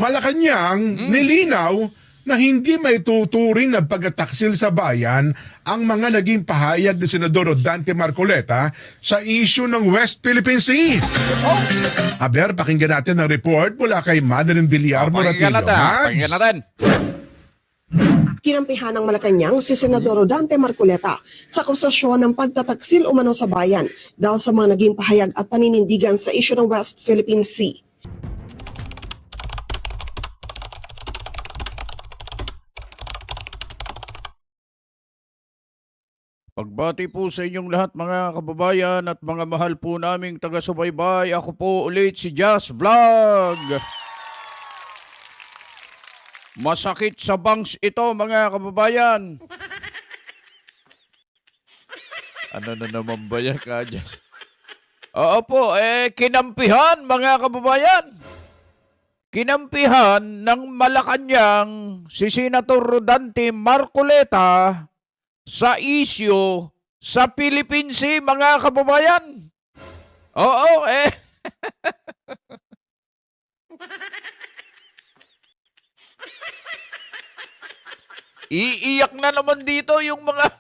Malacanang nilinaw na hindi may tuturing na pagtataksil sa bayan ang mga naging pahayag ni Senador Dante Marcoleta sa issue ng West Philippine Sea. Aber, pakinggan natin ang report mula kay Madeline Villar Moratillo. Pakinggan natin. Kinampihan ng Malacanang si Senador Dante Marcoleta sa akusasyon ng pagtataksil umano sa bayan dahil sa mga naging pahayag at paninindigan sa issue ng West Philippine Sea. Pagbati po sa inyong lahat mga kababayan at mga mahal po naming taga-subaybay. Ako po ulit si Jazz Vlog. Masakit sa bangs ito mga kababayan. Ano na naman ba yan ka, Jazz? Oo po, kinampihan mga kababayan. Kinampihan ng Malacanang si Senator Dante Marcoleta sa isyu sa Philippine Sea, mga kababayan. Oo, Iiyak na naman dito yung mga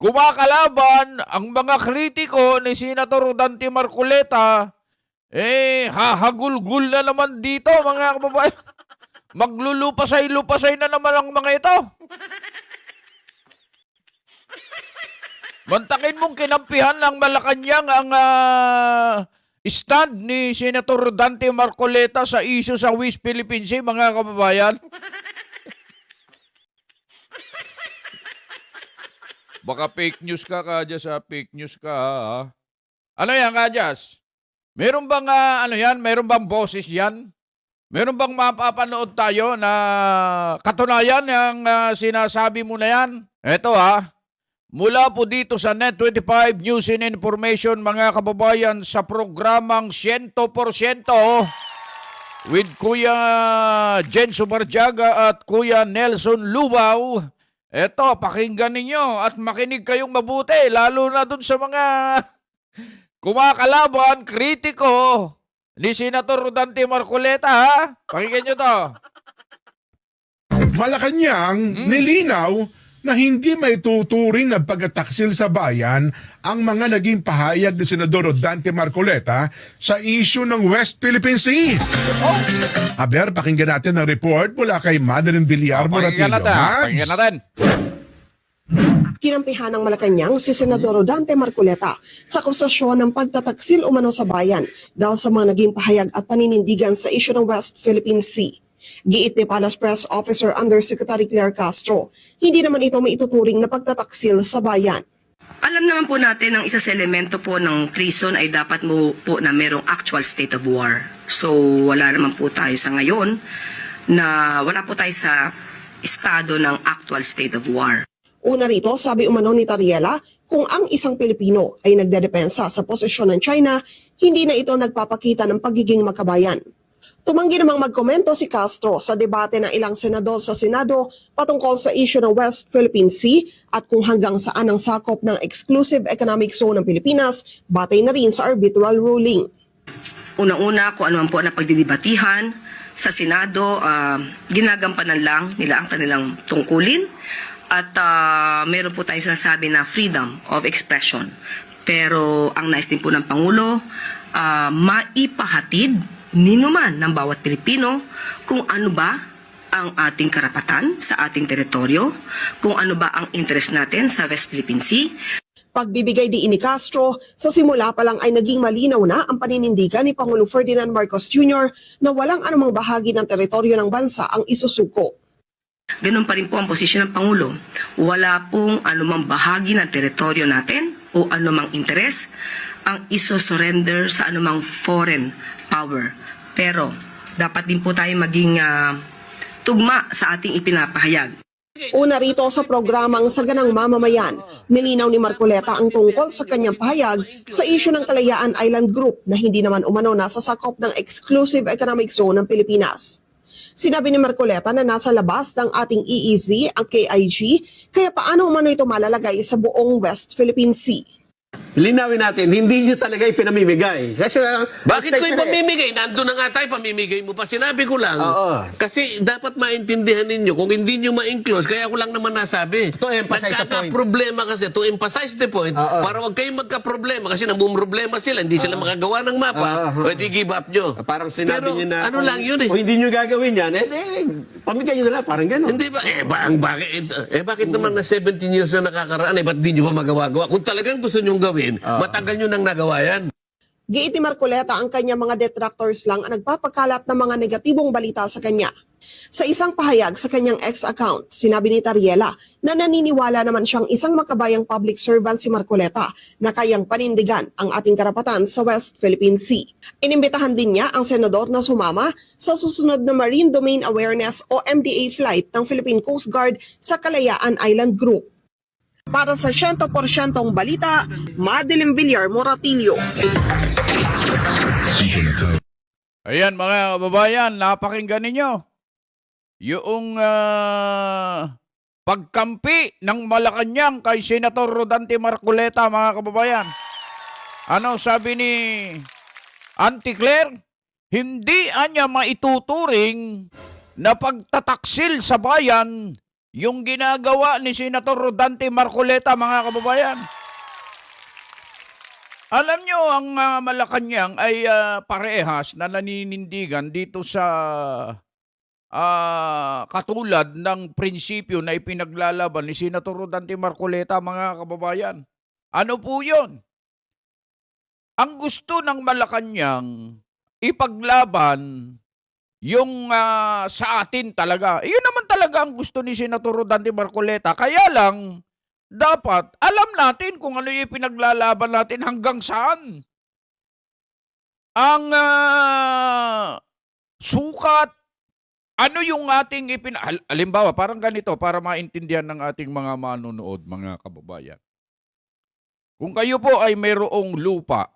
kumakalaban, ang mga kritiko ni Senator Dante Marcoleta. Hahagulgul na naman dito, mga kababayan. Maglulupasay-lupasay na naman ang mga ito. Mantakin mong kinampihan ng Malacanang ang stand ni Senator Dante Marcoleta sa issue sa West Philippine Sea, mga kababayan. Baka fake news ka, Kadyas, fake news ka, ha? Ano yan, Kadyas? Meron bang, meron bang boses yan? Meron bang mapapanood tayo na katunayan yung sinasabi mo na yan? Eto, mula po dito sa Net25 News and Information, mga kababayan, sa programang 100% with Kuya Jen Subarjaga at Kuya Nelson Lubaw. Eto, pakinggan ninyo at makinig kayong mabuti, lalo na dun sa mga kumakalaban, kritiko ni Senator Dante Marcoleta, ha? Pakinggan nyo to. Malacanang nilinaw na hindi may tuturing na pagtataksil sa bayan ang mga naging pahayag ni Senador Dante Marcoleta sa issue ng West Philippine Sea. Aber, pakinggan natin ang report mula kay Madeline Villar Moratillo. Pakinggan natin. Kinampihan ng Malacanang si Senador Dante Marcoleta sa akusasyon ng pagtataksil umano sa bayan dahil sa mga naging pahayag at paninindigan sa issue ng West Philippine Sea. Giit ni Palace Press Officer Undersecretary Claire Castro, hindi naman ito maituturing na pagtataksil sa bayan. Alam naman po natin ang isa sa elemento po ng treason ay dapat mo po na merong actual state of war. So wala naman po tayo sa ngayon na wala po tayo sa estado ng actual state of war. Una rito, sabi umano ni Tariela, kung ang isang Pilipino ay nagdedepensa sa posisyon ng China, hindi na ito nagpapakita ng pagiging makabayan. Tumanggi namang magkomento si Castro sa debate ng ilang senador sa Senado patungkol sa issue ng West Philippine Sea at kung hanggang saan ang sakop ng Exclusive Economic Zone ng Pilipinas, batay na rin sa arbitral ruling. Unang-una, kung ano man po na pagdidibatihan sa Senado, ginagampanan lang nila ang kanilang tungkulin at meron po tayo sinasabi na freedom of expression. Pero ang nais din po ng Pangulo, maipahatid ninuman ng bawat Pilipino kung ano ba ang ating karapatan sa ating teritoryo, kung ano ba ang interest natin sa West Philippine Sea. Pagbibigay diin ni Castro, sa simula pa lang ay naging malinaw na ang paninindigan ni Pangulong Ferdinand Marcos Jr. na walang anumang bahagi ng teritoryo ng bansa ang isusuko. Ganun pa rin po ang posisyon ng Pangulo. Wala pong anumang bahagi ng teritoryo natin o anumang interes ang iso-surrender sa anumang foreign power. Pero dapat din po tayo maging tugma sa ating ipinapahayag. Una rito sa programang Saganang Mamamayan, nilinaw ni Marcoleta ang tungkol sa kanyang pahayag sa isyu ng Kalayaan Island Group na hindi naman umano nasa sakop ng Exclusive Economic Zone ng Pilipinas. Sinabi ni Marcoleta na nasa labas ng ating EEZ ang KIG, kaya paano umano ito malalagay sa buong West Philippine Sea? Linawin natin, hindi nyo talaga ipinamimigay. Bakit ko ipamimigay? Nandun na nga tayo, pamimigay mo pa. Sinabi ko lang. Oo. Kasi dapat maintindihan ninyo. Kung hindi nyo ma-enclose, kaya ko lang naman nasabi. To emphasize the point. Nagkaka-problema kasi. To emphasize the point. Oo. Para wag kayong magka-problema. Kasi namumroblema sila. Hindi sila makagawa ng mapa. O di give up nyo. Parang sinabi Pero nyo na, ano lang yun eh. kung hindi nyo gagawin yan, pamigay nyo na lang, parang gano'n. Hindi ba? Bakit naman na 17 years na nakakaraan, ba't di nyo pa magawa-gawa? Kung talagang gusto nyong gawin, matagal nyo nang nagawa yan. Giiti Marcoleta ang kanya mga detractors lang ang nagpapakalat ng mga negatibong balita sa kanya. Sa isang pahayag sa kanyang ex-account, sinabi ni Tariela na naniniwala naman siyang isang makabayang public servant si Marcoleta na kayang panindigan ang ating karapatan sa West Philippine Sea. Inimbitahan din niya ang senador na sumama sa susunod na Marine Domain Awareness o MDA flight ng Philippine Coast Guard sa Kalayaan Island Group. Para sa 100% balita, Madeline Villar Moratillo. Ayan mga kababayan, napakinggan ninyo. Yung pagkampi ng Malacanang kay Senator Rodante Marcoleta, mga kababayan. Ano sabi ni Auntie Claire? Hindi anya maituturing na pagtataksil sa bayan yung ginagawa ni Senator Rodante Marcoleta, mga kababayan. Alam nyo, ang Malacanang ay parehas na naninindigan dito sa katulad ng prinsipyo na ipinaglalaban ni Senator Rodante Marcoleta, mga kababayan. Ano po yun? Ang gusto ng Malacanang ipaglaban yung sa atin talaga. Yun naman talaga ang gusto ni Senator Rodante Marcoleta. Kaya lang, dapat alam natin kung ano yung pinaglalaban natin hanggang saan. Ang sukat, ano yung ating halimbawa, parang ganito para maintindihan ng ating mga manonood, mga kababayan. Kung kayo po ay mayroong lupa,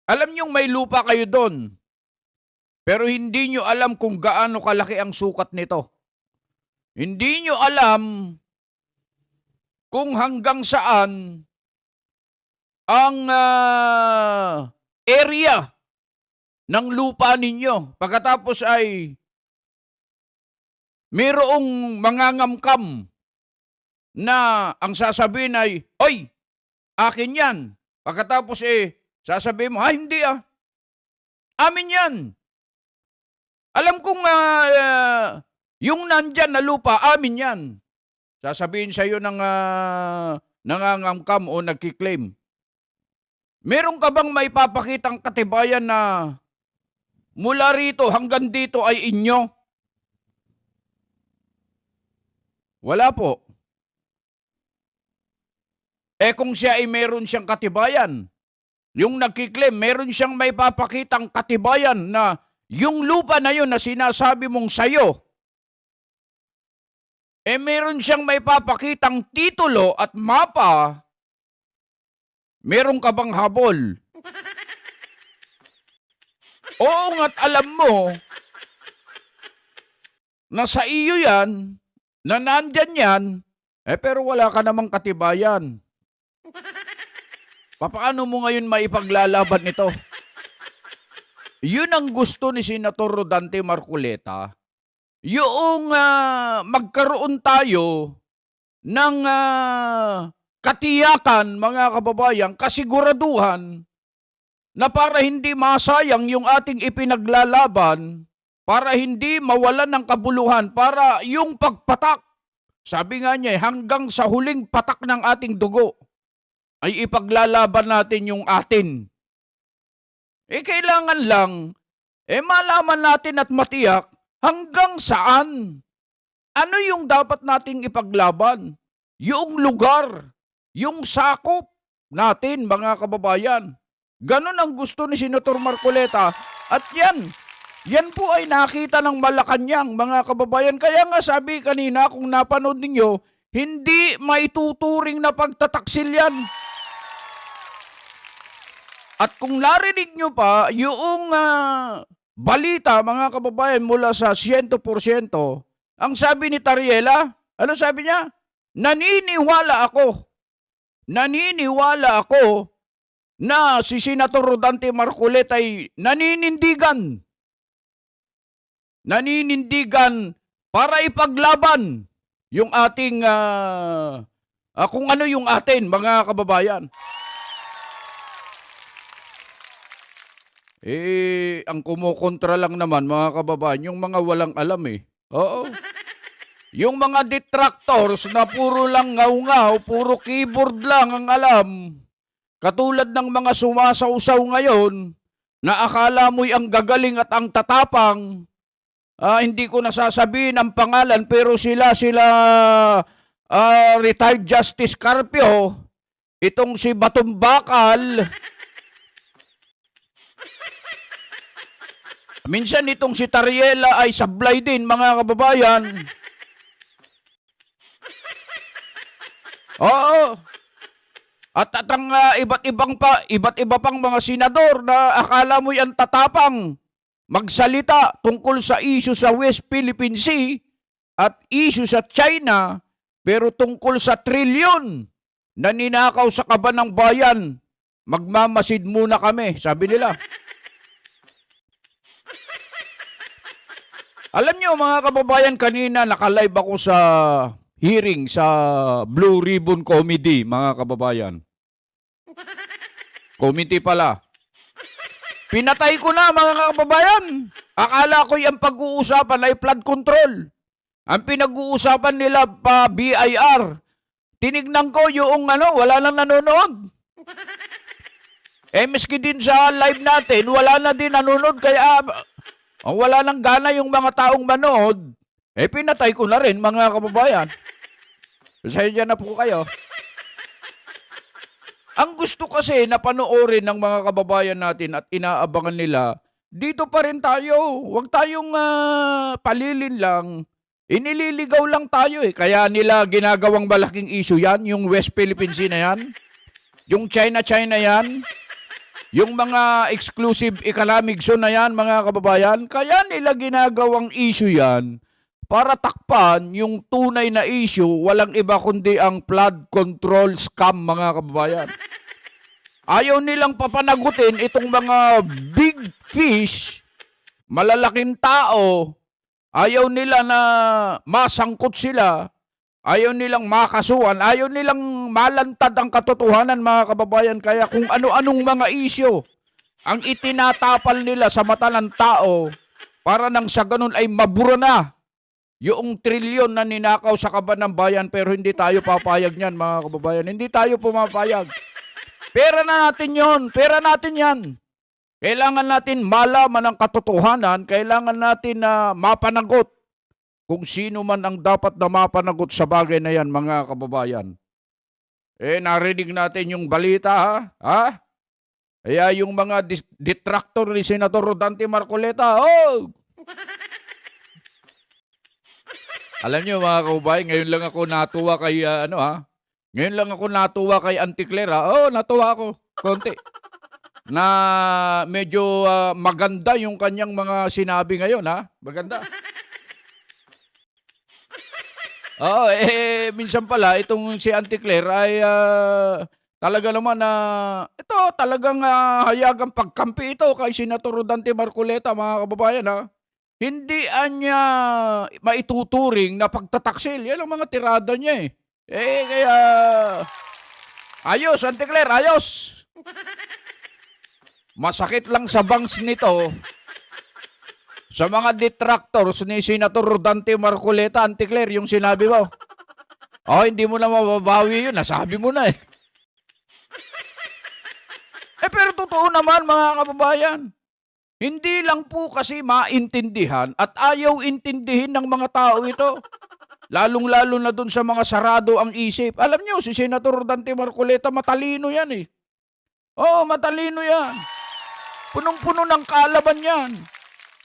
alam niyong may lupa kayo doon, pero hindi nyo alam kung gaano kalaki ang sukat nito. Hindi nyo alam kung hanggang saan ang area ng lupa ninyo. Pagkatapos ay mayroong mangangamkam na ang sasabihin ay, "Oy, akin yan." Pagkatapos sasabihin mo, hindi amin yan." Alam kong yung nandyan na lupa, amin yan. Sasabihin sa iyo ng nangangamkam o nagkiklaim. Meron ka bang maipapakitang katibayan na mula rito hanggang dito ay inyo? Wala po. Kung siya ay meron siyang katibayan, yung nagkiklaim, meron siyang maipapakitang katibayan na yung lupa na yun na sinasabi mong sayo, meron siyang may papakitang titulo at mapa, meron ka bang habol? Oo nga't alam mo na sa iyo yan, na nandyan yan, pero wala ka namang katibayan. Paano mo ngayon maipaglalaban nito? Yun ang gusto ni Senator Rodante Marcoleta. Yung magkaroon tayo ng katiyakan, mga kababayan, kasiguraduhan na para hindi masayang yung ating ipinaglalaban, para hindi mawalan ng kabuluhan, para yung pagpatak, sabi nga niya, hanggang sa huling patak ng ating dugo, ay ipaglalaban natin yung atin. Kailangan lang, malaman natin at matiyak hanggang saan. Ano yung dapat nating ipaglaban? Yung lugar, yung sakop natin, mga kababayan. Ganon ang gusto ni Senator Marcoleta. At yan po ay nakita ng Malacanang, mga kababayan. Kaya nga sabi kanina, kung napanood ninyo, hindi maituturing na pagtataksil yan. At kung narinig nyo pa, yung balita, mga kababayan, mula sa 100%, ang sabi ni Tariela, ano sabi niya? Naniniwala ako na si Senator Rodante Marcoleta ay naninindigan para ipaglaban yung ating kung ano yung atin, mga kababayan. Ang kumukontra lang naman, mga kababayan, yung mga walang alam eh. Oo. Yung mga detractors na puro lang ngaw-ngaw, puro keyboard lang ang alam. Katulad ng mga sumasawsaw ngayon, na akala mo'y ang gagaling at ang tatapang. Hindi ko nasasabihin ang pangalan, pero sila retired Justice Carpio, itong si Batong Bakal, minsan itong si Tariela ay sablay din, mga kababayan. Oo. At ang iba't iba pang mga senador na akala mo yan tatapang magsalita tungkol sa issue sa West Philippine Sea at issue sa China, pero tungkol sa trilyon na ninakaw sa kaban ng bayan, magmamasid muna kami, sabi nila. Alam niyo, mga kababayan, kanina nakalive ako sa hearing sa Blue Ribbon Committee, mga kababayan. Committee pala. Pinatay ko na, mga kababayan. Akala ko yung pag-uusapan ay flood control. Ang pinag-uusapan nila pa BIR. Tinignan ko yung wala nang nanonood. Miski din sa live natin, wala na din nanonood. Kaya wala nang gana yung mga taong manood. Pinatay ko na rin, mga kababayan. Pasensya na po kayo. Ang gusto kasi na panoorin ng mga kababayan natin at inaabangan nila, dito pa rin tayo. Huwag tayong palilin lang. Inililigaw lang tayo eh. Kaya nila ginagawang malaking issue yan, yung West Philippine Sea na yan. Yung China yan. Yung mga exclusive economic zone na yan, mga kababayan. Kaya nila ginagawang issue yan para takpan yung tunay na issue, walang iba kundi ang flood control scam, mga kababayan. Ayaw nilang papanagutin itong mga big fish, malalaking tao. Ayaw nila na masangkot sila. Ayaw nilang makasuhan. Ayaw nilang malantad ang katotohanan, mga kababayan. Kaya kung ano-anong mga issue ang itinatapal nila sa mata ng tao para nang sa ganun ay mabura na yung trilyon na ninakaw sa kaban ng bayan, pero hindi tayo papayag niyan, mga kababayan. Hindi tayo pumapayag. Pera na natin yon, pera natin yan. Kailangan natin malaman ang katotohanan, kailangan natin na mapanagot kung sino man ang dapat na mapanagot sa bagay na yan, mga kababayan. Narinig natin yung balita, ha? Kaya yung mga detractor ni Senator Rodante Marcoleta, alam niyo, mga kababayan, ngayon lang ako natuwa kay Ngayon lang ako natuwa kay Auntie Claire. Natuwa ako konti. Na medyo maganda yung kanyang mga sinabi ngayon, ha? Maganda. Minsan pala itong si Auntie Claire ay talaga naman na ito talagang hayagang pagkampi ito kay Senator Rodante Marcoleta, mga kababayan, ha? Hindi niya maituturing na pagtataksil. Yan ang mga tirada niya eh. Kaya ayos, Auntie Claire, ayos. Masakit lang sa bangs nito sa mga detractors ni Senator Rodante Marcoleta, Auntie Claire, yung sinabi mo. Hindi mo na mababawi yun. Nasabi mo na eh. Pero totoo naman, mga kababayan. Hindi lang po kasi maintindihan at ayaw intindihin ng mga tao ito. Lalong-lalo na dun sa mga sarado ang isip. Alam nyo, si Senator Rodante Marcoleta, matalino yan eh. Matalino yan. Punong-puno ng kaalaman yan.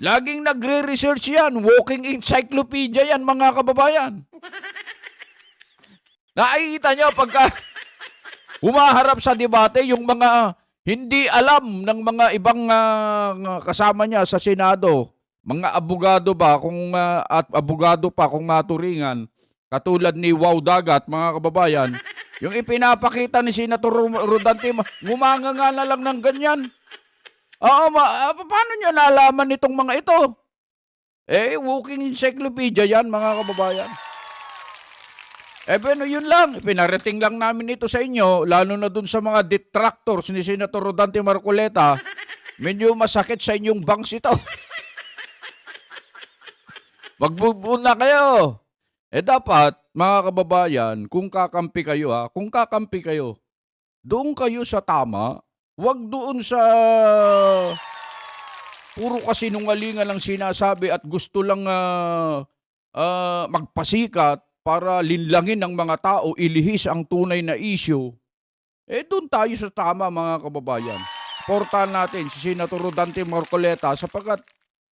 Laging nagre-research yan. Walking encyclopedia yan, mga kababayan. Nakikita nyo pagka humaharap sa debate, yung mga hindi alam ng mga ibang kasama niya sa Senado, mga abogado ba at abogado pa kung maturingan, katulad ni Wow Dagat, mga kababayan, yung ipinapakita ni Senator Rodante, ngumanga nga na lang ng ganyan. Oo, paano nyo nalaman itong mga ito? Walking encyclopedia yan, mga kababayan. Bueno, yun lang. Pinarating lang namin ito sa inyo, lalo na dun sa mga detractors ni Senator Rodante Marcoleta. Medyo masakit sa inyong bangs ito. Magbubuna kayo. Dapat, mga kababayan, kung kakampi kayo, doon kayo sa tama. Huwag doon sa puro kasinungalingan lang sinasabi at gusto lang magpasikat para linlangin ng mga tao, ilihis ang tunay na issue. Doon tayo sa tama, mga kababayan. Portahan natin si Senator Rodante Marcoleta sapagkat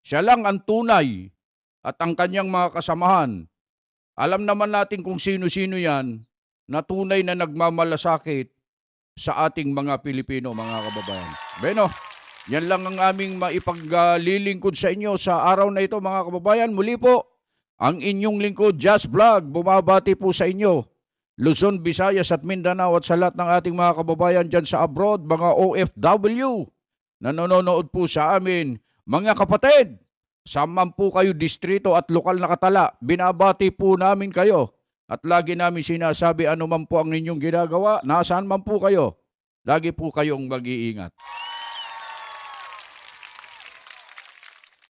siya lang ang tunay at ang kanyang mga kasamahan. Alam naman natin kung sino-sino yan na tunay na nagmamalasakit sa ating mga Pilipino, mga kababayan. Beno, yan lang ang aming maipaglilingkod sa inyo sa araw na ito, mga kababayan. Muli po, ang inyong lingkod, Just Vlog, bumabati po sa inyo. Luzon, Visayas at Mindanao at sa lahat ng ating mga kababayan dyan sa abroad, mga OFW na nanonood po sa amin. Mga kapatid, saan po kayo distrito at lokal na katala, binabati po namin kayo. At lagi namin sinasabi ano man po ang ninyong ginagawa, nasaan man po kayo, lagi po kayong mag-iingat.